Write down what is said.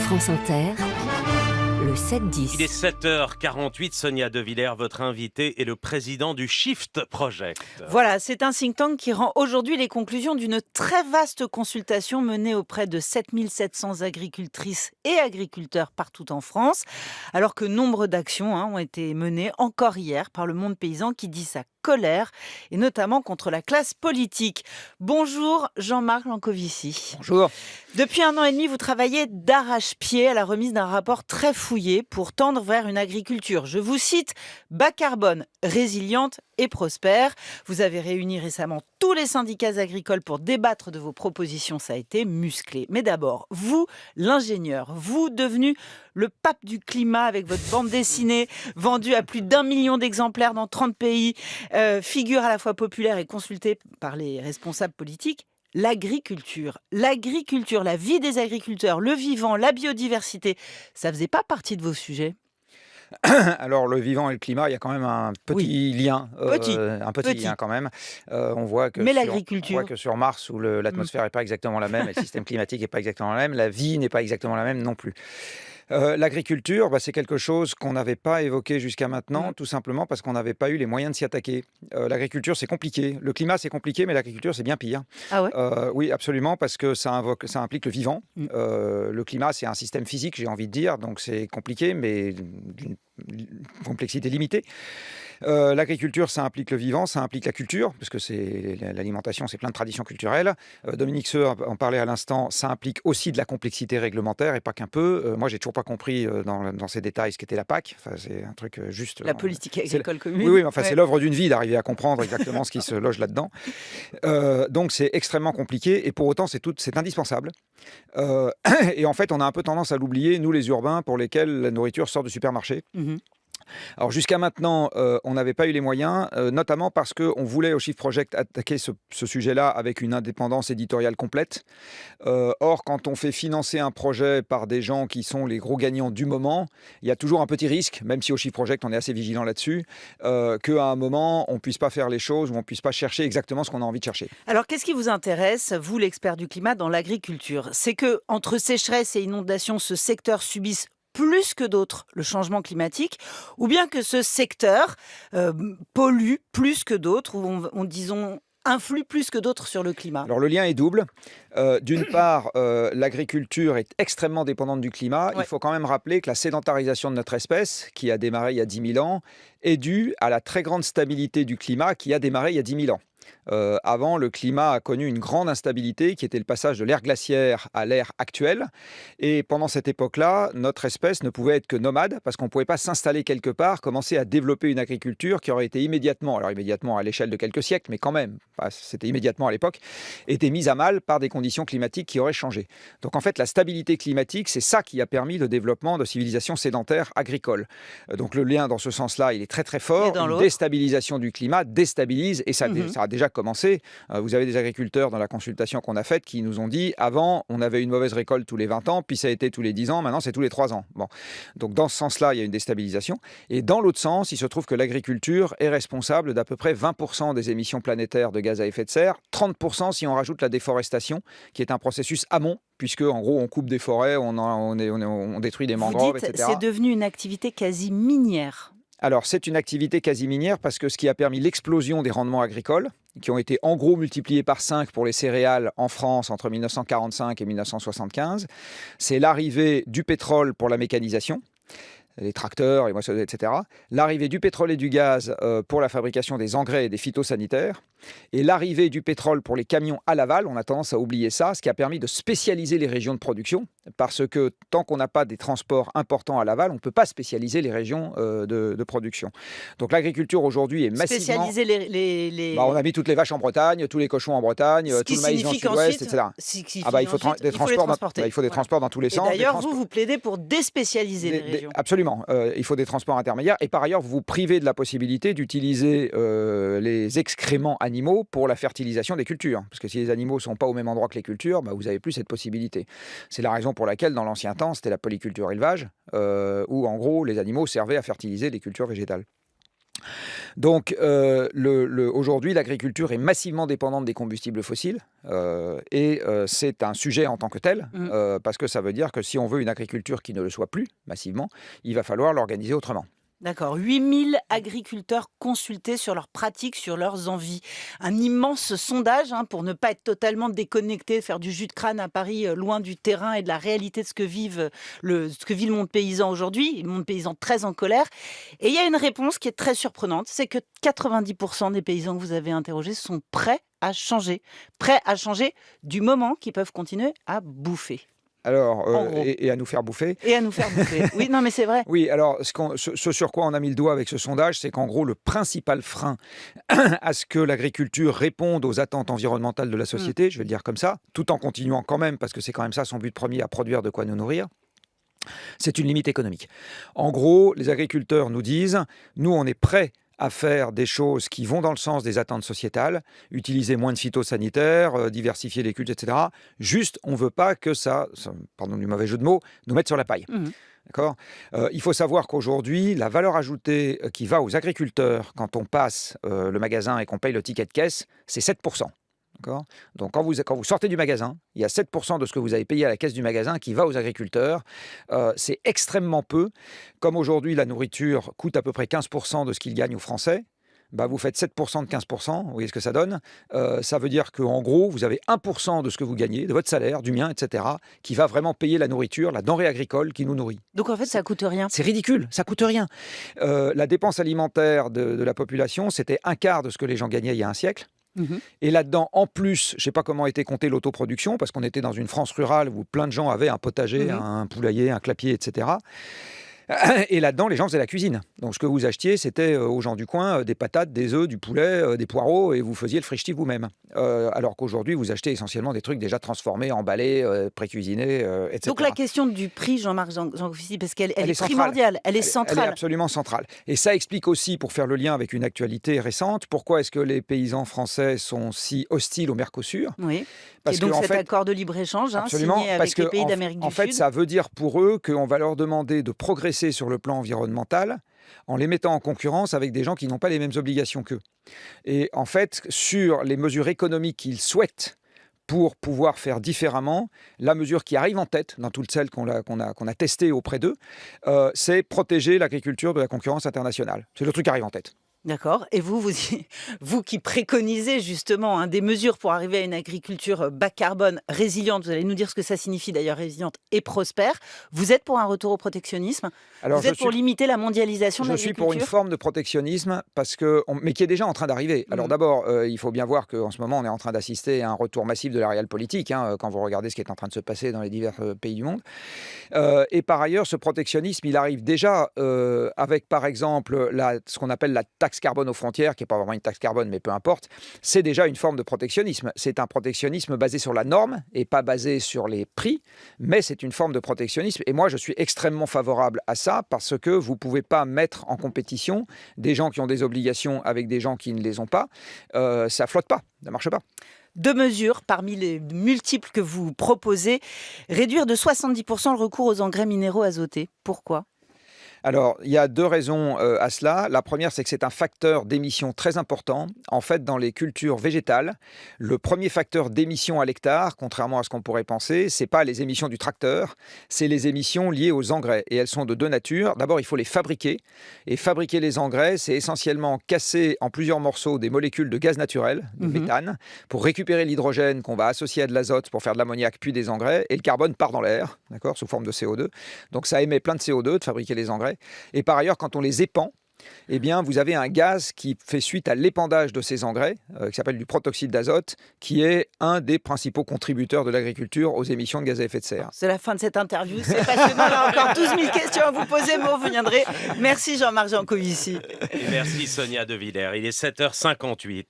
France Inter, le 7-10. Il est 7h48, Sonia De Villers, votre invitée, est le président du Shift Project. Voilà, c'est un think tank qui rend aujourd'hui les conclusions d'une très vaste consultation menée auprès de 7700 agricultrices et agriculteurs partout en France, alors que nombre d'actions ont été menées encore hier par le monde paysan qui dit sa colère, et notamment contre la classe politique. Bonjour Jean-Marc Lancovici. Bonjour. Depuis 1 an et demi, vous travaillez d'arrache-pied à la remise d'un rapport très fouillé pour tendre vers une agriculture, je vous cite, bas carbone, résiliente et prospère. Vous avez réuni récemment tous les syndicats agricoles pour débattre de vos propositions, ça a été musclé. Mais d'abord, vous, l'ingénieur, vous devenu le pape du climat avec votre bande dessinée vendue à plus d'1 million d'exemplaires dans 30 pays, figure à la fois populaire et consultée par les responsables politiques. L'agriculture, la vie des agriculteurs, le vivant, la biodiversité, ça faisait pas partie de vos sujets? Alors, le vivant et le climat, il y a quand même un petit lien. Un petit lien quand même. On voit que Mais l'agriculture, on voit que sur Mars, où l'atmosphère n'est pas exactement la même, et le système climatique n'est pas exactement le même, la vie n'est pas exactement la même non plus. L'agriculture, c'est quelque chose qu'on n'avait pas évoqué jusqu'à maintenant, tout simplement parce qu'on n'avait pas eu les moyens de s'y attaquer. L'agriculture, c'est compliqué. Le climat, c'est compliqué, mais l'agriculture, c'est bien pire. Ah ouais? Oui, absolument, parce que ça implique le vivant. Le climat, c'est un système physique, j'ai envie de dire, donc c'est compliqué, mais d'une complexité limitée. L'agriculture, ça implique le vivant, ça implique la culture, parce que l'alimentation, c'est plein de traditions culturelles. Dominique Seux en parlait à l'instant, ça implique aussi de la complexité réglementaire, et pas qu'un peu. Moi, j'ai toujours pas compris dans ces détails ce qu'était la PAC. Enfin, c'est un truc juste... La politique agricole commune. Oui, enfin, c'est l'œuvre d'une vie d'arriver à comprendre exactement ce qui se loge là-dedans. Donc, c'est extrêmement compliqué, et pour autant, c'est indispensable. Et en fait, on a un peu tendance à l'oublier, nous les urbains, pour lesquels la nourriture sort du supermarché. Alors jusqu'à maintenant, on n'avait pas eu les moyens, notamment parce qu'on voulait au Shift Project attaquer ce sujet-là avec une indépendance éditoriale complète. Or, quand on fait financer un projet par des gens qui sont les gros gagnants du moment, il y a toujours un petit risque, même si au Shift Project on est assez vigilant là-dessus, qu'à un moment on ne puisse pas faire les choses ou on ne puisse pas chercher exactement ce qu'on a envie de chercher. Alors qu'est-ce qui vous intéresse, vous l'expert du climat, dans l'agriculture? C'est que entre sécheresse et inondations, ce secteur subisse plus que d'autres le changement climatique, ou bien que ce secteur pollue plus que d'autres, ou disons influe plus que d'autres sur le climat? Alors le lien est double. D'une part, l'agriculture est extrêmement dépendante du climat. Ouais. Il faut quand même rappeler que la sédentarisation de notre espèce, qui a démarré il y a 10 000 ans, est due à la très grande stabilité du climat qui a démarré il y a 10 000 ans. Avant, le climat a connu une grande instabilité qui était le passage de l'ère glaciaire à l'ère actuelle. Et pendant cette époque-là, notre espèce ne pouvait être que nomade parce qu'on ne pouvait pas s'installer quelque part, commencer à développer une agriculture qui aurait été immédiatement à l'échelle de quelques siècles, mais quand même, c'était immédiatement à l'époque, était mise à mal par des conditions climatiques qui auraient changé. Donc en fait, la stabilité climatique, c'est ça qui a permis le développement de civilisations sédentaires agricoles. Donc le lien dans ce sens-là, il est très très fort. Une déstabilisation du climat déstabilise et ça a déjà commencé. Vous avez des agriculteurs dans la consultation qu'on a faite qui nous ont dit avant, on avait une mauvaise récolte tous les 20 ans, puis ça a été tous les 10 ans, maintenant c'est tous les 3 ans. Bon. Donc dans ce sens-là, il y a une déstabilisation. Et dans l'autre sens, il se trouve que l'agriculture est responsable d'à peu près 20% des émissions planétaires de gaz à effet de serre, 30% si on rajoute la déforestation, qui est un processus amont, puisque en gros on coupe des forêts, on détruit des mangroves, etc. C'est devenu une activité quasi minière. Alors, c'est une activité quasi minière parce que ce qui a permis l'explosion des rendements agricoles, qui ont été en gros multipliés par 5 pour les céréales en France entre 1945 et 1975, c'est l'arrivée du pétrole pour la mécanisation, les tracteurs, les moissonneuses, etc. L'arrivée du pétrole et du gaz pour la fabrication des engrais et des phytosanitaires. Et l'arrivée du pétrole pour les camions à l'aval, on a tendance à oublier ça, ce qui a permis de spécialiser les régions de production, parce que tant qu'on n'a pas des transports importants à l'aval, on ne peut pas spécialiser les régions de production. Donc l'agriculture aujourd'hui est massivement... Spécialiser les... on a mis toutes les vaches en Bretagne, tous les cochons en Bretagne, tout le maïs dans le sud-ouest, etc. Il faut des transports dans tous les sens. Et d'ailleurs, vous plaidez pour déspécialiser les régions. Absolument. Il faut des transports intermédiaires. Et par ailleurs, vous vous privez de la possibilité d'utiliser les excréments animaux pour la fertilisation des cultures. Parce que si les animaux ne sont pas au même endroit que les cultures, vous n'avez plus cette possibilité. C'est la raison pour laquelle, dans l'ancien temps, c'était la polyculture élevage, où en gros, les animaux servaient à fertiliser les cultures végétales. Donc, aujourd'hui, l'agriculture est massivement dépendante des combustibles fossiles et c'est un sujet en tant que tel parce que ça veut dire que si on veut une agriculture qui ne le soit plus massivement, il va falloir l'organiser autrement. D'accord, 8000 agriculteurs consultés sur leurs pratiques, sur leurs envies. Un immense sondage pour ne pas être totalement déconnecté, faire du jus de crâne à Paris, loin du terrain et de la réalité de ce que vit le monde paysan aujourd'hui, le monde paysan très en colère. Et il y a une réponse qui est très surprenante, c'est que 90% des paysans que vous avez interrogés sont prêts à changer du moment qu'ils peuvent continuer à bouffer. Alors, En gros. et à nous faire bouffer. Et à nous faire bouffer. Oui, non mais c'est vrai. Oui, alors ce sur quoi on a mis le doigt avec ce sondage, c'est qu'en gros, le principal frein à ce que l'agriculture réponde aux attentes environnementales de la société, je vais le dire comme ça, tout en continuant quand même, parce que c'est quand même ça son but premier, à produire de quoi nous nourrir, c'est une limite économique. En gros, les agriculteurs nous disent, nous on est prêts à faire des choses qui vont dans le sens des attentes sociétales, utiliser moins de phytosanitaires, diversifier les cultes, etc. Juste, on ne veut pas que ça, pardon du mauvais jeu de mots, nous mette sur la paille. D'accord. Il faut savoir qu'aujourd'hui, la valeur ajoutée qui va aux agriculteurs quand on passe le magasin et qu'on paye le ticket de caisse, c'est 7%. D'accord. Donc quand vous sortez du magasin, il y a 7% de ce que vous avez payé à la caisse du magasin qui va aux agriculteurs. C'est extrêmement peu. Comme aujourd'hui, la nourriture coûte à peu près 15% de ce qu'ils gagnent aux Français, vous faites 7% de 15%, vous voyez ce que ça donne. Ça veut dire qu'en gros, vous avez 1% de ce que vous gagnez, de votre salaire, du mien, etc., qui va vraiment payer la nourriture, la denrée agricole qui nous nourrit. Donc en fait, ça coûte rien. C'est ridicule, ça coûte rien. La dépense alimentaire de la population, c'était un quart de ce que les gens gagnaient il y a un siècle. Et là-dedans, en plus, je ne sais pas comment était comptée l'autoproduction, parce qu'on était dans une France rurale où plein de gens avaient un potager, un poulailler, un clapier, etc. Et là-dedans, les gens faisaient la cuisine. Donc, ce que vous achetiez, c'était aux gens du coin des patates, des œufs, du poulet, des poireaux, et vous faisiez le frichti vous-même. Alors qu'aujourd'hui, vous achetez essentiellement des trucs déjà transformés, emballés, pré-cuisinés, etc. Donc, la question du prix, Jean-Marc Jancovici, parce qu'elle est centrale. primordiale, elle est centrale. Elle est absolument centrale. Et ça explique aussi, pour faire le lien avec une actualité récente, pourquoi est-ce que les paysans français sont si hostiles au Mercosur. Oui. Parce et donc, cet fait, accord de libre-échange absolument, signé avec les pays d'Amérique du Sud. En fait, ça veut dire pour eux qu'on va leur demander de progresser sur le plan environnemental en les mettant en concurrence avec des gens qui n'ont pas les mêmes obligations qu'eux. Et en fait, sur les mesures économiques qu'ils souhaitent pour pouvoir faire différemment, la mesure qui arrive en tête dans toutes celles qu'on a testées auprès d'eux, c'est protéger l'agriculture de la concurrence internationale. C'est le truc qui arrive en tête. D'accord. Et vous qui préconisez justement des mesures pour arriver à une agriculture bas carbone, résiliente, vous allez nous dire ce que ça signifie d'ailleurs, résiliente et prospère, vous êtes pour un retour au protectionnisme? Vous êtes pour limiter la mondialisation de l'agriculture? Je suis pour une forme de protectionnisme, mais qui est déjà en train d'arriver. Alors d'abord, il faut bien voir qu'en ce moment, on est en train d'assister à un retour massif de la réelle politique, quand vous regardez ce qui est en train de se passer dans les divers pays du monde. Et par ailleurs, ce protectionnisme, il arrive déjà avec, par exemple, ce qu'on appelle la taxe carbone aux frontières, qui n'est pas vraiment une taxe carbone, mais peu importe, c'est déjà une forme de protectionnisme. C'est un protectionnisme basé sur la norme et pas basé sur les prix, mais c'est une forme de protectionnisme. Et moi, je suis extrêmement favorable à ça parce que vous ne pouvez pas mettre en compétition des gens qui ont des obligations avec des gens qui ne les ont pas. Ça flotte pas, ça ne marche pas. Deux mesures parmi les multiples que vous proposez. Réduire de 70% le recours aux engrais minéraux azotés. Pourquoi ? Alors, il y a deux raisons à cela. La première, c'est que c'est un facteur d'émission très important. En fait, dans les cultures végétales, le premier facteur d'émission à l'hectare, contrairement à ce qu'on pourrait penser, c'est pas les émissions du tracteur, c'est les émissions liées aux engrais. Et elles sont de deux natures. D'abord, il faut les fabriquer. Et fabriquer les engrais, c'est essentiellement casser en plusieurs morceaux des molécules de gaz naturel, de méthane, pour récupérer l'hydrogène qu'on va associer à de l'azote pour faire de l'ammoniac puis des engrais. Et le carbone part dans l'air, d'accord, sous forme de CO2. Donc, ça émet plein de CO2 de fabriquer les engrais. Et par ailleurs, quand on les épand, eh bien, vous avez un gaz qui fait suite à l'épandage de ces engrais, qui s'appelle du protoxyde d'azote, qui est un des principaux contributeurs de l'agriculture aux émissions de gaz à effet de serre. C'est la fin de cette interview, c'est passionnant. Il y a encore 12 000 questions à vous poser, mais vous reviendrez. Merci Jean-Marc Jancovici. Et merci Sonia De Villers. Il est 7h58.